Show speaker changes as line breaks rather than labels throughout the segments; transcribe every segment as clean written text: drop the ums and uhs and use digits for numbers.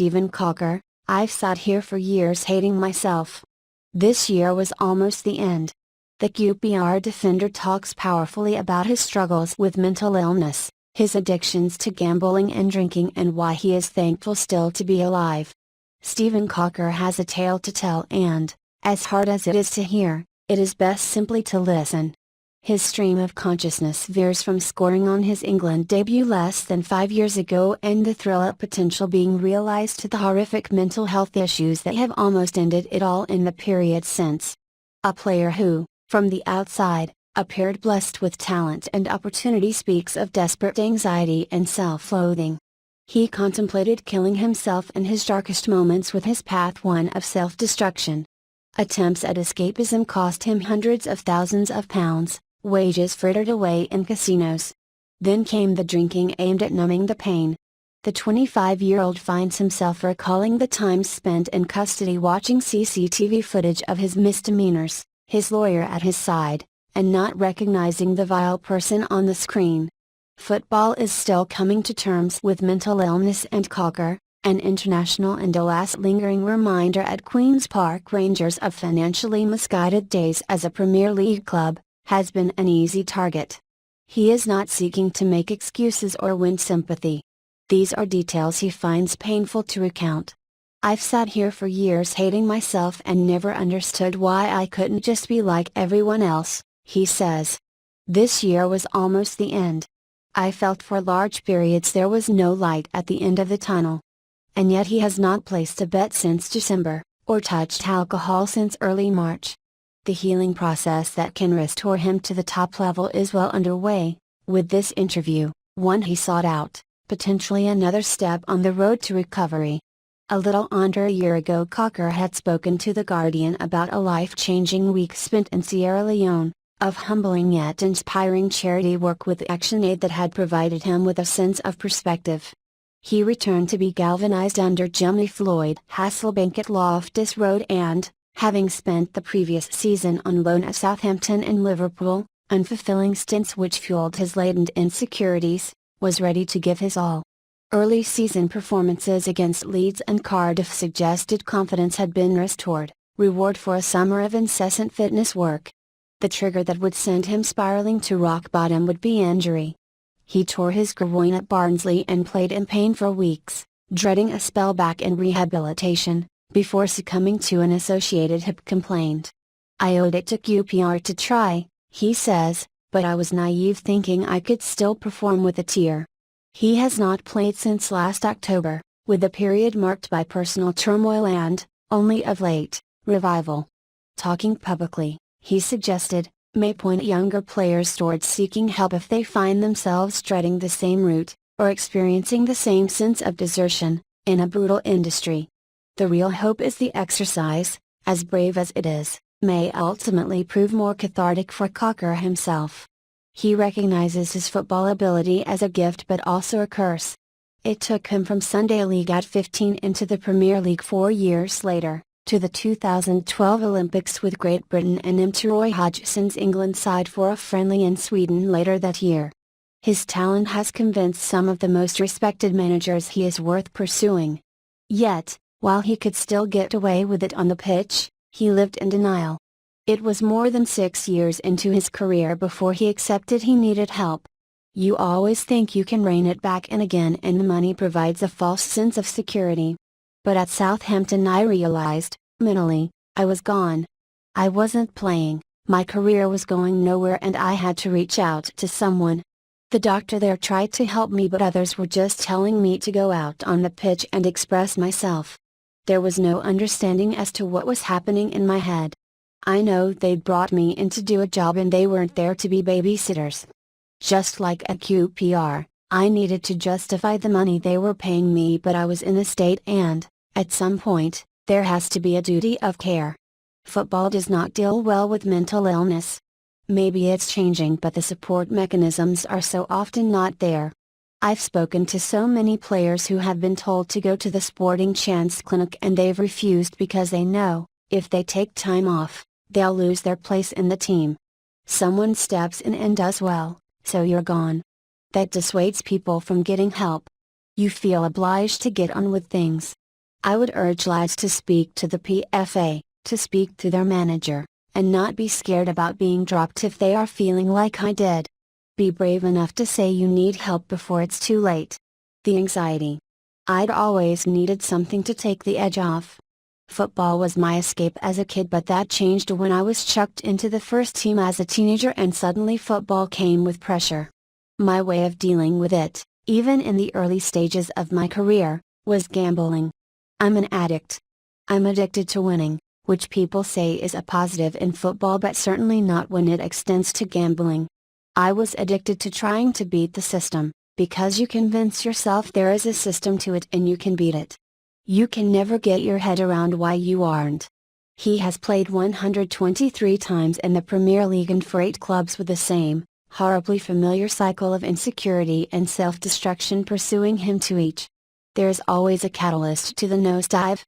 Stephen Caulker, I've sat here for years hating myself. This year was almost the end. The QPR defender talks powerfully about his struggles with mental illness, his addictions to gambling and drinking, and why he is thankful still to be alive. Stephen Caulker has a tale to tell, and, as hard as it is to hear, it is best simply to listen. His stream of consciousness veers from scoring on his England debut less than 5 years ago and the thrill at potential being realised to the horrific mental health issues that have almost ended it all in the period since. A player who, from the outside, appeared blessed with talent and opportunity speaks of desperate anxiety and self-loathing. He contemplated killing himself in his darkest moments, with his path one of self-destruction. Attempts at escapism cost him hundreds of thousands of pounds, wages frittered away in casinos. Then came the drinking aimed at numbing the pain. The 25-year-old finds himself recalling the times spent in custody watching CCTV footage of his misdemeanours, his lawyer at his side, and not recognizing the vile person on the screen. Football is still coming to terms with mental illness, and Caulker, an international and a last lingering reminder at Queen's Park Rangers of financially misguided days as a Premier League club, has been an easy target. He is not seeking to make excuses or win sympathy. These are details he finds painful to recount. I've sat here for years hating myself and never understood why I couldn't just be like everyone else, he says. This year was almost the end. I felt for large periods there was no light at the end of the tunnel. And yet he has not placed a bet since December, or touched alcohol since early March. The healing process that can restore him to the top level is well underway, with this interview, one he sought out, potentially another step on the road to recovery. A little under a year ago, Caulker had spoken to The Guardian about a life-changing week spent in Sierra Leone, of humbling yet inspiring charity work with ActionAid that had provided him with a sense of perspective. He returned to be galvanized under Jimmy Floyd Hasselbank at Loftus Road and, having spent the previous season on loan at Southampton and Liverpool, unfulfilling stints which fueled his latent insecurities, was ready to give his all. Early season performances against Leeds and Cardiff suggested confidence had been restored, reward for a summer of incessant fitness work. The trigger that would send him spiraling to rock bottom would be injury. He tore his groin at Barnsley and played in pain for weeks, dreading a spell back in rehabilitation, before succumbing to an associated hip complaint. I owed it to QPR to try, he says, but I was naive thinking I could still perform with a tear. He has not played since last October, with a period marked by personal turmoil and, only of late, revival. Talking publicly, he suggested, may point younger players towards seeking help if they find themselves treading the same route, or experiencing the same sense of desertion, in a brutal industry. The real hope is the exercise, as brave as it is, may ultimately prove more cathartic for Caulker himself. He recognizes his football ability as a gift but also a curse. It took him from Sunday League at 15 into the Premier League 4 years later, to the 2012 Olympics with Great Britain, and into Roy Hodgson's England side for a friendly in Sweden later that year. His talent has convinced some of the most respected managers he is worth pursuing. Yet, while he could still get away with it on the pitch, he lived in denial. It was more than 6 years into his career before he accepted he needed help. You always think you can rein it back in again, and the money provides a false sense of security. But at Southampton I realized, mentally, I was gone. I wasn't playing, my career was going nowhere, and I had to reach out to someone. The doctor there tried to help me, but others were just telling me to go out on the pitch and express myself. There was no understanding as to what was happening in my head. I know they'd brought me in to do a job and they weren't there to be babysitters. Just like at QPR, I needed to justify the money they were paying me, but I was in a state, and, at some point, there has to be a duty of care. Football does not deal well with mental illness. Maybe it's changing, but the support mechanisms are so often not there. I've spoken to so many players who have been told to go to the Sporting Chance clinic and they've refused because they know, if they take time off, they'll lose their place in the team. Someone steps in and does well, so you're gone. That dissuades people from getting help. You feel obliged to get on with things. I would urge lads to speak to the PFA, to speak to their manager, and not be scared about being dropped if they are feeling like I did. Be brave enough to say you need help before it's too late. The anxiety. I'd always needed something to take the edge off. Football was my escape as a kid, but that changed when I was chucked into the first team as a teenager and suddenly football came with pressure. My way of dealing with it, even in the early stages of my career, was gambling. I'm an addict. I'm addicted to winning, which people say is a positive in football but certainly not when it extends to gambling. I was addicted to trying to beat the system, because you convince yourself there is a system to it and you can beat it. You can never get your head around why you aren't. He has played 123 times in the Premier League and for 8 clubs with the same, horribly familiar cycle of insecurity and self-destruction pursuing him to each. There's always a catalyst to the nosedive.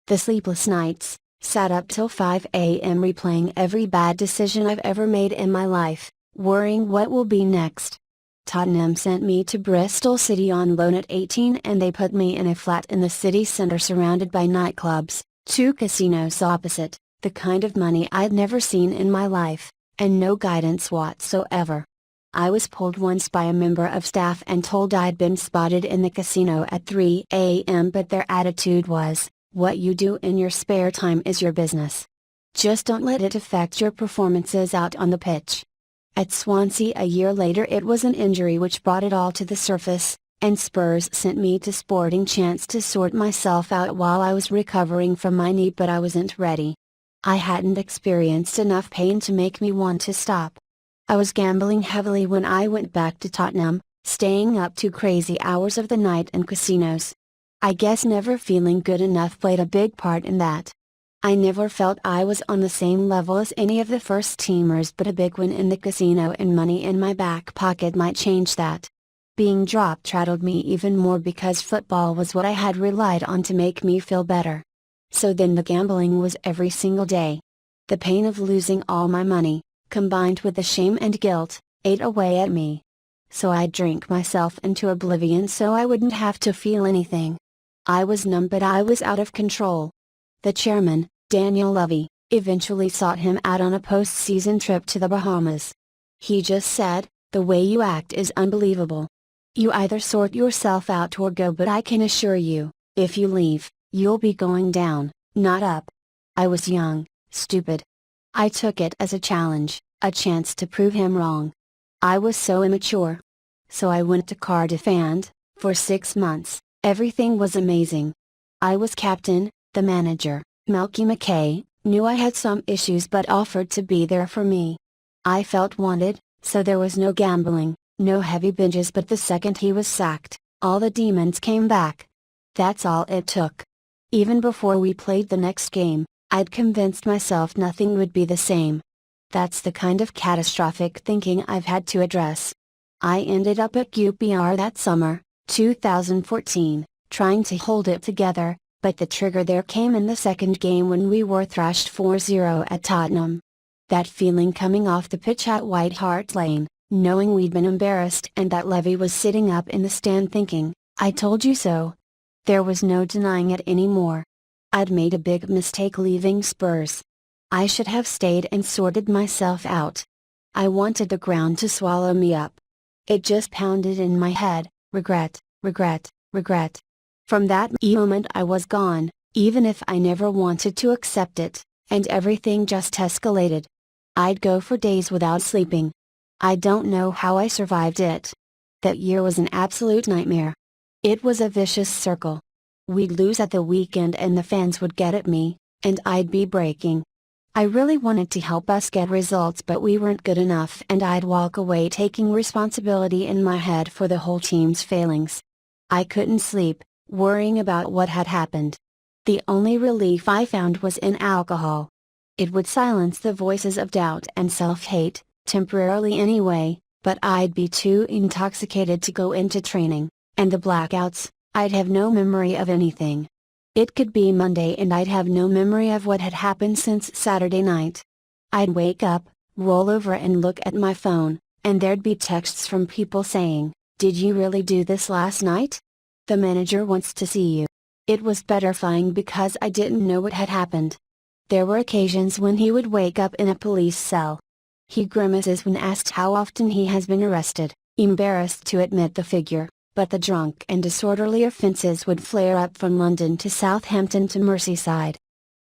The sleepless nights, sat up till 5 a.m. replaying every bad decision I've ever made in my life, worrying what will be next. Tottenham sent me to Bristol City on loan at 18 and they put me in a flat in the city centre surrounded by nightclubs, 2 casinos opposite, the kind of money I'd never seen in my life, and no guidance whatsoever. I was pulled once by a member of staff and told I'd been spotted in the casino at 3 a.m. but their attitude was, what you do in your spare time is your business. Just don't let it affect your performances out on the pitch. At Swansea a year later it was an injury which brought it all to the surface, and Spurs sent me to Sporting Chance to sort myself out while I was recovering from my knee, but I wasn't ready. I hadn't experienced enough pain to make me want to stop. I was gambling heavily when I went back to Tottenham, staying up to crazy hours of the night in casinos. I guess never feeling good enough played a big part in that. I never felt I was on the same level as any of the first teamers, but a big win in the casino and money in my back pocket might change that. Being dropped rattled me even more because football was what I had relied on to make me feel better. So then the gambling was every single day. The pain of losing all my money, combined with the shame and guilt, ate away at me. So I'd drink myself into oblivion so I wouldn't have to feel anything. I was numb, but I was out of control. The chairman, Daniel Levy, eventually sought him out on a post-season trip to the Bahamas. He just said, "The way you act is unbelievable. You either sort yourself out or go, but I can assure you, if you leave, you'll be going down, not up." I was young, stupid. I took it as a challenge, a chance to prove him wrong. I was so immature. So I went to Cardiff and, for 6 months, everything was amazing. I was captain, the manager, Malky McKay, knew I had some issues but offered to be there for me. I felt wanted, so there was no gambling, no heavy binges, but the second he was sacked, all the demons came back. That's all it took. Even before we played the next game, I'd convinced myself nothing would be the same. That's the kind of catastrophic thinking I've had to address. I ended up at QPR that summer, 2014, trying to hold it together, but the trigger there came in the second game when we were thrashed 4-0 at Tottenham. That feeling coming off the pitch at White Hart Lane, knowing we'd been embarrassed and that Levy was sitting up in the stand thinking, "I told you so." There was no denying it anymore. I'd made a big mistake leaving Spurs. I should have stayed and sorted myself out. I wanted the ground to swallow me up. It just pounded in my head, regret, regret, regret. From that moment I was gone, even if I never wanted to accept it, and everything just escalated. I'd go for days without sleeping. I don't know how I survived it. That year was an absolute nightmare. It was a vicious circle. We'd lose at the weekend and the fans would get at me, and I'd be breaking. I really wanted to help us get results, but we weren't good enough, and I'd walk away taking responsibility in my head for the whole team's failings. I couldn't sleep, worrying about what had happened. The only relief I found was in alcohol. It would silence the voices of doubt and self-hate, temporarily anyway, but I'd be too intoxicated to go into training, and the blackouts, I'd have no memory of anything. It could be Monday and I'd have no memory of what had happened since Saturday night. I'd wake up, roll over and look at my phone, and there'd be texts from people saying, "Did you really do this last night? The manager wants to see you." It was terrifying because I didn't know what had happened. There were occasions when he would wake up in a police cell. He grimaces when asked how often he has been arrested, embarrassed to admit the figure, but the drunk and disorderly offences would flare up from London to Southampton to Merseyside.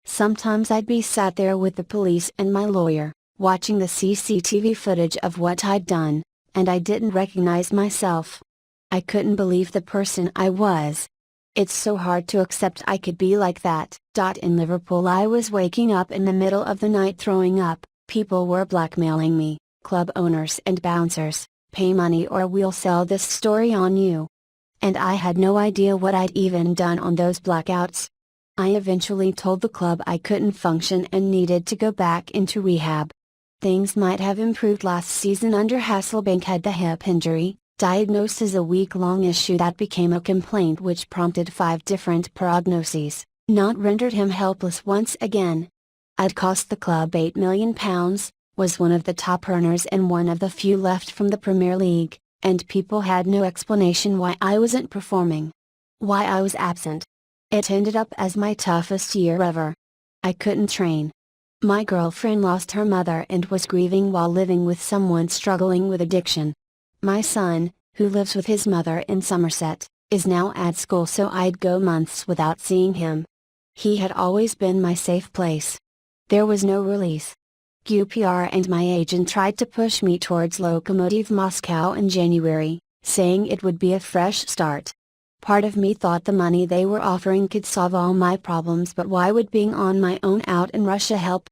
Sometimes I'd be sat there with the police and my lawyer, watching the CCTV footage of what I'd done, and I didn't recognize myself. I couldn't believe the person I was. It's so hard to accept I could be like that. In Liverpool I was waking up in the middle of the night throwing up, people were blackmailing me, club owners and bouncers, pay money or we'll sell this story on you. And I had no idea what I'd even done on those blackouts. I eventually told the club I couldn't function and needed to go back into rehab. Things might have improved last season under Hasselbank had the hip injury, diagnosed as a week-long issue that became a complaint which prompted 5 different prognoses, not rendered him helpless once again. I'd cost the club £8 million, was one of the top earners and one of the few left from the Premier League, and people had no explanation why I wasn't performing. Why I was absent. It ended up as my toughest year ever. I couldn't train. My girlfriend lost her mother and was grieving while living with someone struggling with addiction. My son, who lives with his mother in Somerset, is now at school so I'd go months without seeing him. He had always been my safe place. There was no release. QPR and my agent tried to push me towards Lokomotiv Moscow in January, saying it would be a fresh start. Part of me thought the money they were offering could solve all my problems, but why would being on my own out in Russia help?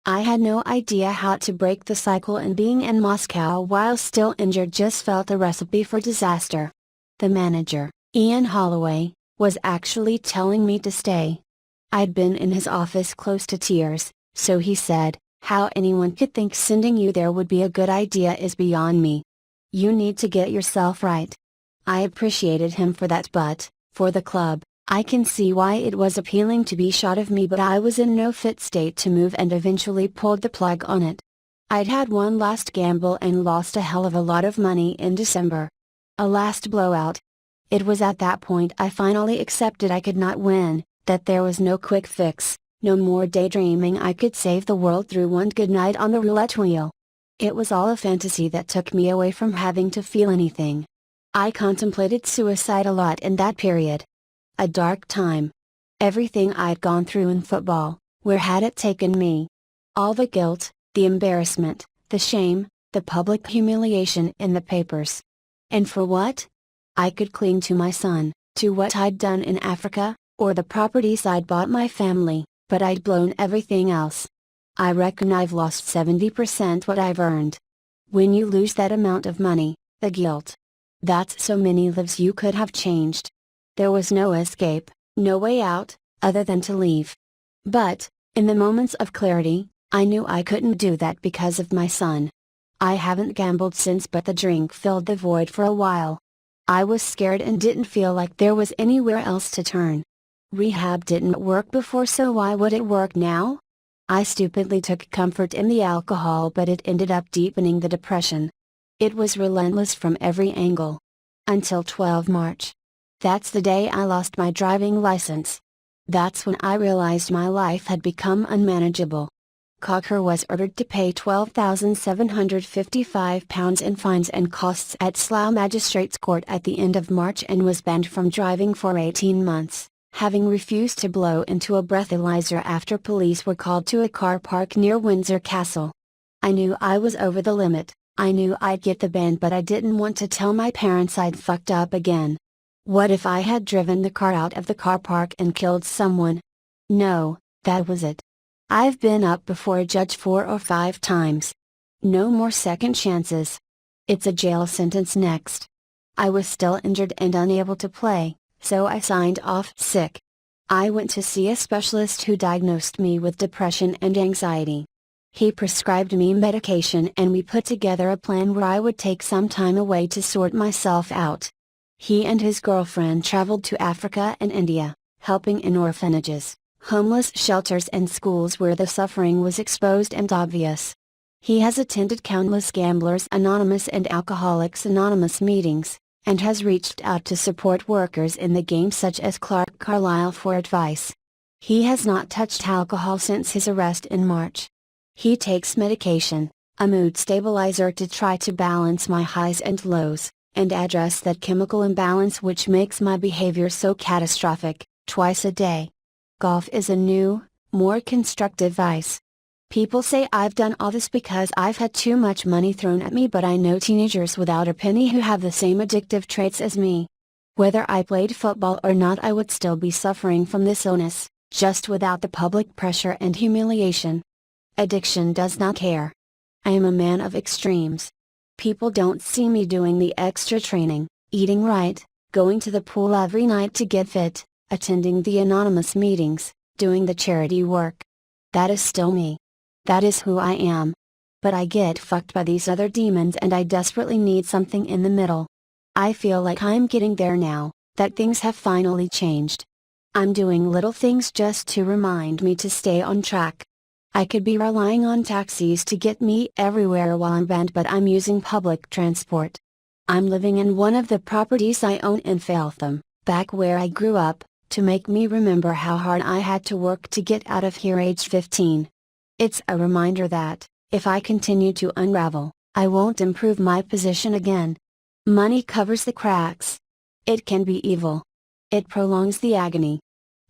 I had no idea how to break the cycle, and being in Moscow while still injured just felt a recipe for disaster. The manager, Ian Holloway, was actually telling me to stay. I'd been in his office close to tears, so he said, "How anyone could think sending you there would be a good idea is beyond me. You need to get yourself right." I appreciated him for that, but, for the club, I can see why it was appealing to be shot of me, but I was in no fit state to move and eventually pulled the plug on it. I'd had one last gamble and lost a hell of a lot of money in December. A last blowout. It was at that point I finally accepted I could not win, that there was no quick fix, no more daydreaming I could save the world through one good night on the roulette wheel. It was all a fantasy that took me away from having to feel anything. I contemplated suicide a lot in that period. A dark time. Everything I'd gone through in football, where had it taken me? All the guilt, the embarrassment, the shame, the public humiliation in the papers. And for what? I could cling to my son, to what I'd done in Africa, or the properties I'd bought my family, but I'd blown everything else. I reckon I've lost 70% what I've earned. When you lose that amount of money, the guilt. That's so many lives you could have changed. There was no escape, no way out, other than to leave. But, in the moments of clarity, I knew I couldn't do that because of my son. I haven't gambled since, but the drink filled the void for a while. I was scared and didn't feel like there was anywhere else to turn. Rehab didn't work before, so why would it work now? I stupidly took comfort in the alcohol, but it ended up deepening the depression. It was relentless from every angle. Until 12 March. That's the day I lost my driving license. That's when I realized my life had become unmanageable. Caulker was ordered to pay £12,755 in fines and costs at Slough Magistrates Court at the end of March, and was banned from driving for 18 months, having refused to blow into a breathalyzer after police were called to a car park near Windsor Castle. I knew I was over the limit. I knew I'd get the ban, but I didn't want to tell my parents I'd fucked up again. What if I had driven the car out of the car park and killed someone? No, that was it. I've been up before a judge 4 or 5 times. No more second chances. It's a jail sentence next. I was still injured and unable to play, so I signed off sick. I went to see a specialist who diagnosed me with depression and anxiety. He prescribed me medication and we put together a plan where I would take some time away to sort myself out. He and his girlfriend traveled to Africa and India, helping in orphanages, homeless shelters and schools where the suffering was exposed and obvious. He has attended countless Gamblers Anonymous and Alcoholics Anonymous meetings, and has reached out to support workers in the game such as Clark Carlisle for advice. He has not touched alcohol since his arrest in March. He takes medication, a mood stabilizer, to try to balance my highs and lows, and address that chemical imbalance which makes my behavior so catastrophic, twice a day. Golf is a new, more constructive vice. People say I've done all this because I've had too much money thrown at me, but I know teenagers without a penny who have the same addictive traits as me. Whether I played football or not, I would still be suffering from this illness, just without the public pressure and humiliation. Addiction does not care. I am a man of extremes. People don't see me doing the extra training, eating right, going to the pool every night to get fit, attending the anonymous meetings, doing the charity work. That is still me. That is who I am. But I get fucked by these other demons and I desperately need something in the middle. I feel like I'm getting there now, that things have finally changed. I'm doing little things just to remind me to stay on track. I could be relying on taxis to get me everywhere while I'm banned, but I'm using public transport. I'm living in one of the properties I own in Feltham, back where I grew up, to make me remember how hard I had to work to get out of here aged 15. It's a reminder that, if I continue to unravel, I won't improve my position again. Money covers the cracks. It can be evil. It prolongs the agony.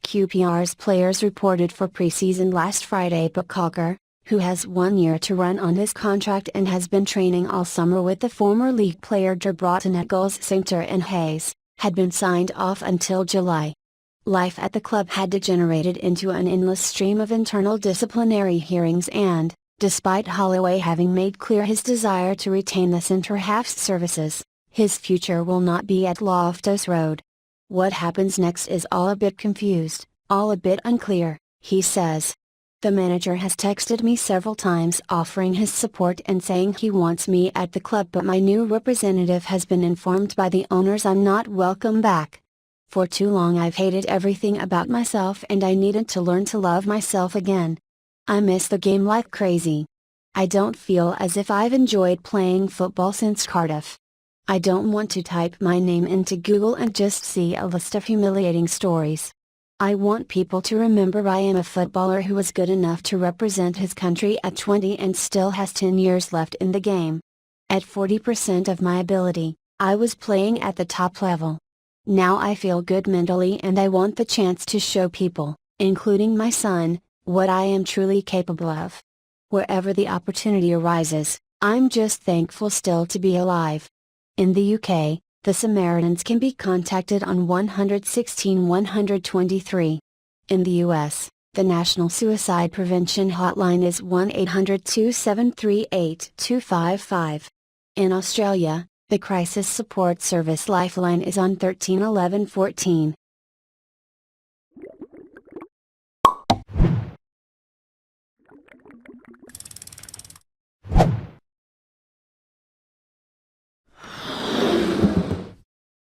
QPR's players reported for preseason last Friday, but Caulker, who has 1 year to run on his contract and has been training all summer with the former league player Broughton at Gulls Centre in Hayes, had been signed off until July. Life at the club had degenerated into an endless stream of internal disciplinary hearings and, despite Holloway having made clear his desire to retain the centre-half's services, his future will not be at Loftus Road. What happens next is all a bit confused, all a bit unclear, he says. The manager has texted me several times offering his support and saying he wants me at the club, but my new representative has been informed by the owners I'm not welcome back. For too long I've hated everything about myself and I needed to learn to love myself again. I miss the game like crazy. I don't feel as if I've enjoyed playing football since Cardiff. I don't want to type my name into Google and just see a list of humiliating stories. I want people to remember I am a footballer who was good enough to represent his country at 20 and still has 10 years left in the game. At 40% of my ability, I was playing at the top level. Now I feel good mentally and I want the chance to show people, including my son, what I am truly capable of. Wherever the opportunity arises, I'm just thankful still to be alive. In the UK, the Samaritans can be contacted on 116 123. In the US, the National Suicide Prevention Hotline is 1-800-2738-255. In Australia, the Crisis Support Service Lifeline is on 13 11 14.